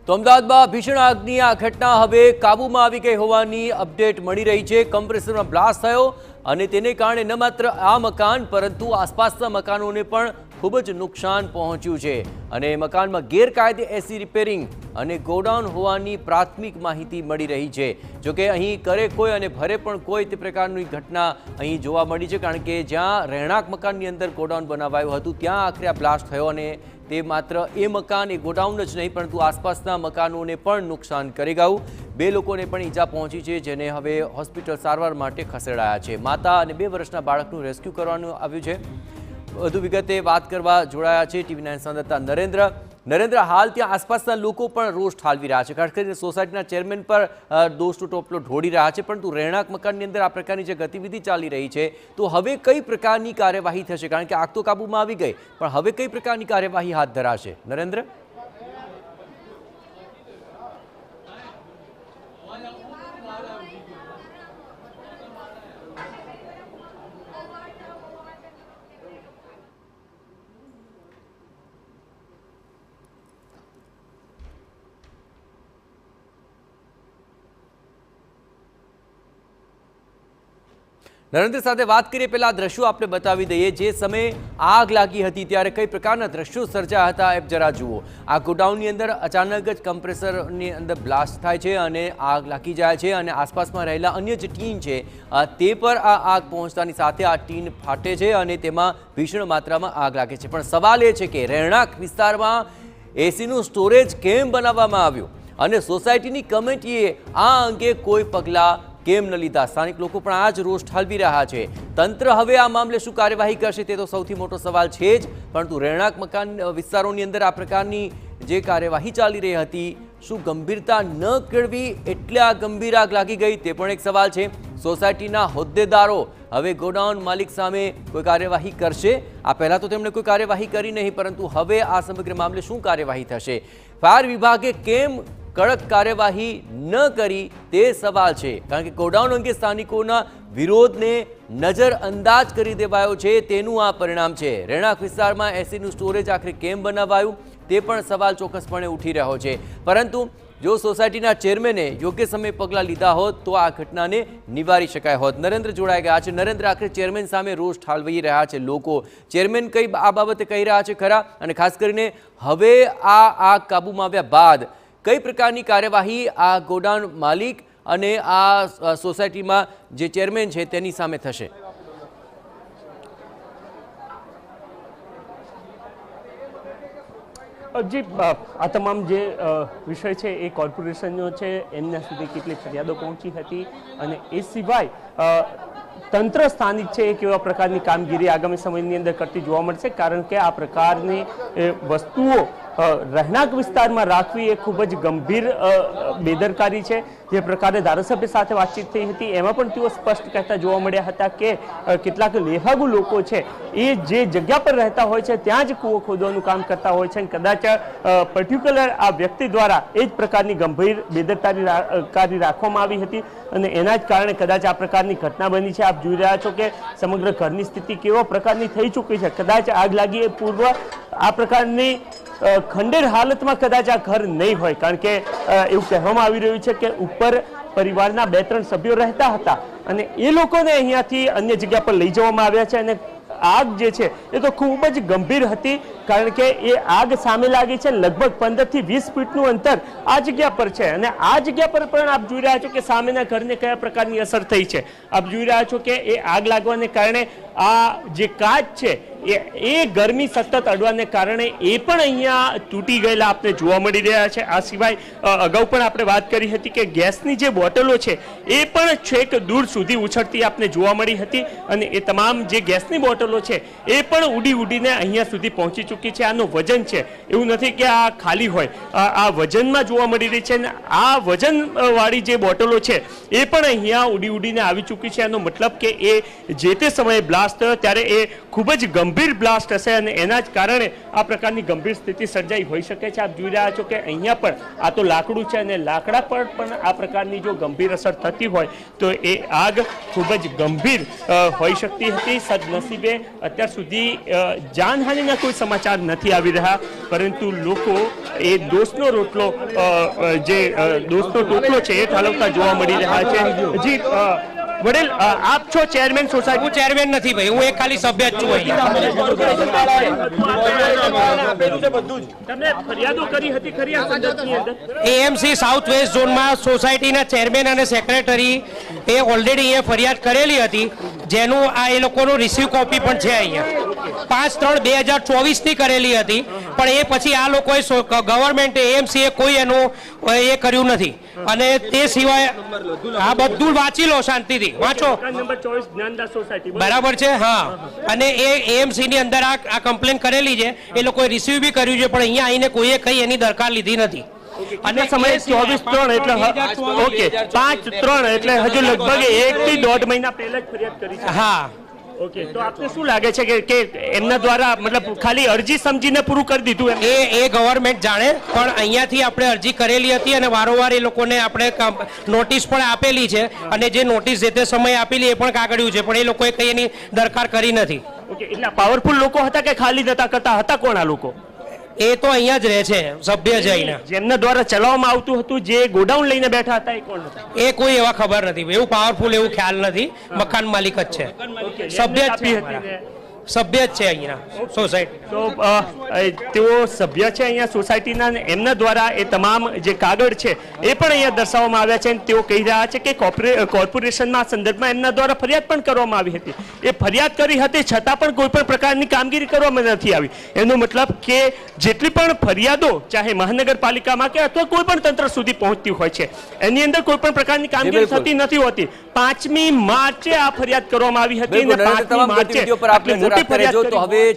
તો અમદાવાદમાં ભીષણ આગની આ ઘટના હવે કાબૂમાં આવી ગઈ હોવાની અપડેટ મળી રહી છે। કમ્પ્રેસરમાં બ્લાસ્ટ થયો અને તેને કારણે ન માત્ર આ મકાન પરંતુ આસપાસના મકાનોને પણ ખૂબ જ નુકસાન પહોંચ્યું છે અને મકાનમાં ગેરકાયદે એસી રિપેરિંગ અને ગોડાઉન હોવાની પ્રાથમિક માહિતી મળી રહી છે। જો કે અહીં કરે કોઈ અને ભરે પણ કોઈ તે પ્રકારની ઘટના અહીં જોવા મળી છે, કારણ કે જ્યાં રહેણાંક મકાનની અંદર ગોડાઉન બનાવાયું હતું ત્યાં આખરે આ બ્લાસ્ટ થયો અને તે માત્ર એ મકાન એ ગોડાઉન જ નહીં પરંતુ આસપાસના મકાનોને પણ નુકસાન કરી ગયું। 2 લોકોને પણ ઈજા પહોંચી છે, જેને હવે હોસ્પિટલ સારવાર માટે ખસેડાયા છે। માતા અને 2 વર્ષના બાળકનું રેસ્ક્યુ કરવાનું આવ્યું છે। વધુ વિગતે વાત કરવા જોડાયા છે ટીવી 9 સંવાદદાતા નરેન્દ્ર। હાલ ત્યાં આસપાસના લોકો પણ રોષ ઠાલવી રહ્યા છે, ખાસ કરીને સોસાયટીના ચેરમેન પર દોષનો ટોપલો ઢોળી રહ્યા છે, પરંતુ રહેણાંક મકાનની અંદર આ પ્રકારની જે ગતિવિધિ ચાલી રહી છે તો હવે કઈ પ્રકારની કાર્યવાહી થશે? કારણ કે આગ તો કાબૂમાં આવી ગઈ, પણ હવે કઈ પ્રકારની કાર્યવાહી હાથ ધરાશે નરેન્દ્ર? નરેન્દ્ર સાથે વાત કરીએ પહેલા દ્રશ્યો આપણે બતાવી દઈએ। જે સમયે આગ લાગી હતી ત્યારે કઈ પ્રકારના દ્રશ્યો સર્જાયા હતા એ જરા જુઓ। આ ગોડાઉનની અંદર અચાનક જ કમ્પ્રેસરની અંદર બ્લાસ્ટ થાય છે અને આગ લાગી જાય છે અને આસપાસમાં રહેલા અન્ય જે ટીન છે તે પર આ આગ પહોંચતાની સાથે આ ટીન ફાટે છે અને તેમાં ભીષણ માત્રામાં આગ લાગે છે। પણ સવાલ એ છે કે રહેણાંક વિસ્તારમાં એસીનું સ્ટોરેજ કેમ બનાવવામાં આવ્યું અને સોસાયટીની કમિટીએ આ અંગે કોઈ પગલાં કેમ ન લીધા? સ્થાનિક લોકો પણ આ જ રોષ ઠાલવી રહ્યા છે। તંત્ર હવે આ મામલે શું કાર્યવાહી કરશે તે તો સૌથી મોટો સવાલ છે જ, પરંતુ રહેણાંક મકાન વિસ્તારોની અંદર આ પ્રકારની જે કાર્યવાહી ચાલી રહી હતી શું ગંભીરતા ન કેળવી એટલે આ ગંભીર આગ લાગી ગઈ તે પણ એક સવાલ છે। સોસાયટીના હોદ્દેદારો હવે ગોડાઉન માલિક સામે કોઈ કાર્યવાહી કરશે? આ પહેલાં તો તેમણે કોઈ કાર્યવાહી કરી નહીં, પરંતુ હવે આ સમગ્ર મામલે શું કાર્યવાહી થશે? ફાયર વિભાગે કેમ કડક કાર્યવાહી ન કરી તે સવાલ છે, કારણ કે ગોડાઉન અંગે સ્થાનિકોના વિરોધને નજરઅંદાજ કરી દેવાયો છે તેનું આ પરિણામ છે। રહેણાંક વિસ્તારમાં એસીનું સ્ટોરેજ આખરે કેમ બનાવાયું તે પણ સવાલ ચોક્કસપણે ઉઠી રહ્યો છે, પરંતુ જો સોસાયટીના ચેરમેને યોગ્ય સમયે પગલાં લીધા હોત તો આ ઘટનાને નિવારી શકાય હોત। નરેન્દ્ર જોડાઈ ગયા છે। નરેન્દ્ર, આખરે ચેરમેન સામે રોષ ઠાલવી રહ્યા છે લોકો, ચેરમેન કઈ આ બાબતે કહી રહ્યા છે ખરા? અને ખાસ કરીને હવે આ આગ કાબૂમાં આવ્યા બાદ કઈ પ્રકારની કાર્યવાહી આ ગોડાઉન માલિક અને આ સોસાયટીમાં જે ચેરમેન છે તેની સામે થશે? જી, આ તમામ જે વિષય છે એ કોર્પોરેશનનો છે, એમના સુધી કેટલી ફરિયાદો પહોંચી હતી અને એ સિવાય તંત્ર સ્થાનિક છે એ કેવા પ્રકારની કામગીરી આગામી સમયની અંદર કરતી જોવા મળશે, કારણ કે આ પ્રકારની વસ્તુઓ રહેણાંક વિસ્તારમાં રાખવી એ ખૂબ જ ગંભીર બેદરકારી છે। જે પ્રકારે ધારાસભ્ય સાથે વાતચીત થઈ હતી એમાં પણ તેઓ સ્પષ્ટ કહેતા જોવા મળ્યા હતા કે કેટલાક લેહાગુ લોકો છે એ જે જગ્યા પર રહેતા હોય છે ત્યાં જ કૂવો ખોદવાનું કામ કરતા હોય છે અને કદાચ પર્ટિક્યુલર આ વ્યક્તિ દ્વારા એ જ પ્રકારની ગંભીર બેદરકારી રાખવામાં આવી હતી અને એના જ કારણે કદાચ આ પ્રકારની ઘટના બની છે। આપ જોઈ રહ્યા છો કે સમગ્ર ઘરની સ્થિતિ કેવા પ્રકારની થઈ ચૂકી છે। કદાચ આગ લાગી એ પૂર્વ આ પ્રકારની ખંડેર હાલતમાં કદાચ આ ઘર નહીં હોય, કારણ કે એવું કહેવામાં આવી રહ્યું છે કે ઉપર પરિવારના 2-3 સભ્યો રહેતા હતા અને એ લોકોને અહીંયાથી અન્ય જગ્યા પર લઈ જવામાં આવ્યા છે અને આગ જે છે એ તો ખૂબ જ ગંભીર હતી, કારણ કે એ આગ સામે લાગી છે લગભગ 15 થી 20 ફીટનું અંતર આ જગ્યા પર છે અને આ જગ્યા પર પણ આપ જોઈ રહ્યા છો કે સામેના ઘરને કયા પ્રકારની અસર થઈ છે। આપ જોઈ રહ્યા છો કે એ આગ લાગવાને કારણે આ જે કાચ છે એ ગરમી સતત અડવાને કારણે એ પણ અહીંયા તૂટી ગયેલા આપણે જોવા મળી રહ્યા છે। આ સિવાય અગાઉ પણ આપણે વાત કરી હતી કે ગેસની જે બોટલો છે એ પણ છેક દૂર સુધી ઉછળતી આપણે જોવા મળી હતી અને એ તમામ જે ગેસની બોટલો છે એ પણ ઉડીને અહીંયા સુધી પહોંચી ચૂકી છે। આનું વજન છે એવું નથી કે આ ખાલી હોય, આ વજનમાં જોવા મળી રહી છે અને આ વજન વાળી જે બોટલો છે એ પણ અહીંયા ઉડીને આવી ચૂકી છે। આનો મતલબ કે એ જે તે સમયે બ્લાસ્ટ થયો ત્યારે એ ખૂબ જ ગંભીર ગંભીર બ્લાસ્ટ હશે અને એના જ કારણે આ પ્રકારની ગંભીર સ્થિતિ સર્જાઈ હોઈ શકે છે. આપ જોઈ રહ્યા છો કે અહીંયા પણ આ તો લાકડું છે અને લાકડા પર પણ આ પ્રકારની જો ગંભીર અસર થતી હોય તો એ આગ ખૂબ જ ગંભીર હોઈ શકતી હતી. સદનસીબે અત્યાર સુધી જાનહાનિના કોઈ સમાચાર નથી આવી રહ્યા, પરંતુ લોકો એ દોષનો રોટલો જે દોષનો ટોટલો છે એ ઠાલવતા જોવા મળી રહ્યા છે. જી વડીલ, આપ છો ચેરમેન સોસાયટી? હું ચેરમેન નથી ભાઈ, હું એક ખાલી સભ્ય જ છું અહીંયા. તમે ફરિયાદો કરી હતી ખરી આ સંદર્ભની અંદર? એએમસી સાઉથ વેસ્ટ ઝોનમાં સોસાયટીના ચેરમેન અને સેક્રેટરી એ ઓલરેડી અહીંયા ફરિયાદ કરેલી હતી, જેનું આ એ લોકોનું રિસીવ કોપી પણ છે અહીંયા. 5/3/2024 કરેલી હતી, પણ એ પછી આ લોકોએ ગવર્મેન્ટ એએમસી કોઈ એનું એ કર્યું નથી. અને તે સિવાય આ બધું વાંચી લો શાંતિથી, વાંચો. નંબર 24 જ્ઞાનદાસ સોસાયટી, બરાબર છે? હા. અને એ એએમસી ની અંદર આ કમ્પ્લેન કરેલી છે, એ લોકોએ રિસીવ બી કર્યું છે, પણ અહીંયા આવીને કોઈએ કઈ એની દરકાર લીધી નથી. અને સમય 24/3 એટલે ઓકે 5/3 એટલે હજુ લગભગ 1 થી 1.5 મહિના પહેલા જ ફરિયાદ કરી છે. હા. ઓકે, તો આપને શું લાગે છે કે એમના દ્વારા મતલબ ખાલી અરજી સમજીને પૂરું કરી દીધું એમ? એ ગવર્મેન્ટ જાણે, પણ અહીંયાથી આપણે અરજી કરેલી હતી અને વારંવાર એ લોકોને આપણે નોટિસ પણ આપેલી છે, અને જે નોટિસ જે તે સમયે આપેલી એ પણ કાગળિયું છે, પણ એ લોકોએ કઈ એની દરકાર કરી નથી. ઓકે, એટલે પાવરફુલ લોકો હતા કે ખાલી નતા કરતા હતા? કોણ આ લોકો? એ તો અહીંયા જ રહે છે, સભ્ય જ અહીંના. જેમના દ્વારા ચલાવવામાં આવતું હતું, જે ગોડાઉન લઈને બેઠા હતા, એ કોણ હતા? એ કોઈ એવા ખબર નથી, એવું પાવરફુલ એવું ખ્યાલ નથી. મકાન માલિક જ છે, સભ્ય જ છે, સભ્ય જ છે અહીંયા સોસાયટી. તો તેઓ સભ્ય છે અહીંયા સોસાયટીના, એમના દ્વારા એ તમામ જે કાગળ છે એ પણ અહીંયા દર્શાવવામાં આવ્યા છે. અને તેઓ કહી રહ્યા છે કે કોર્પોરેશનના સંદર્ભમાં એમના દ્વારા ફરિયાદ પણ કરવામાં આવી હતી. એ ફરિયાદ કરી હતી છતાં પણ કોઈ પણ પ્રકારની કામગીરી કરવામાં નથી આવી. એનો મતલબ કે જેટલી પણ ફરિયાદો ચાહે મહાનગરપાલિકામાં કે અથવા કોઈ પણ તંત્ર સુધી પહોંચતી હોય છે, એની અંદર કોઈ પણ પ્રકારની કામગીરી થતી નથી હોતી. 5મી માર્ચે આ ફરિયાદ કરવામાં આવી હતી અને 5મી માર્ચે મોટી ફરિયાદ કરી.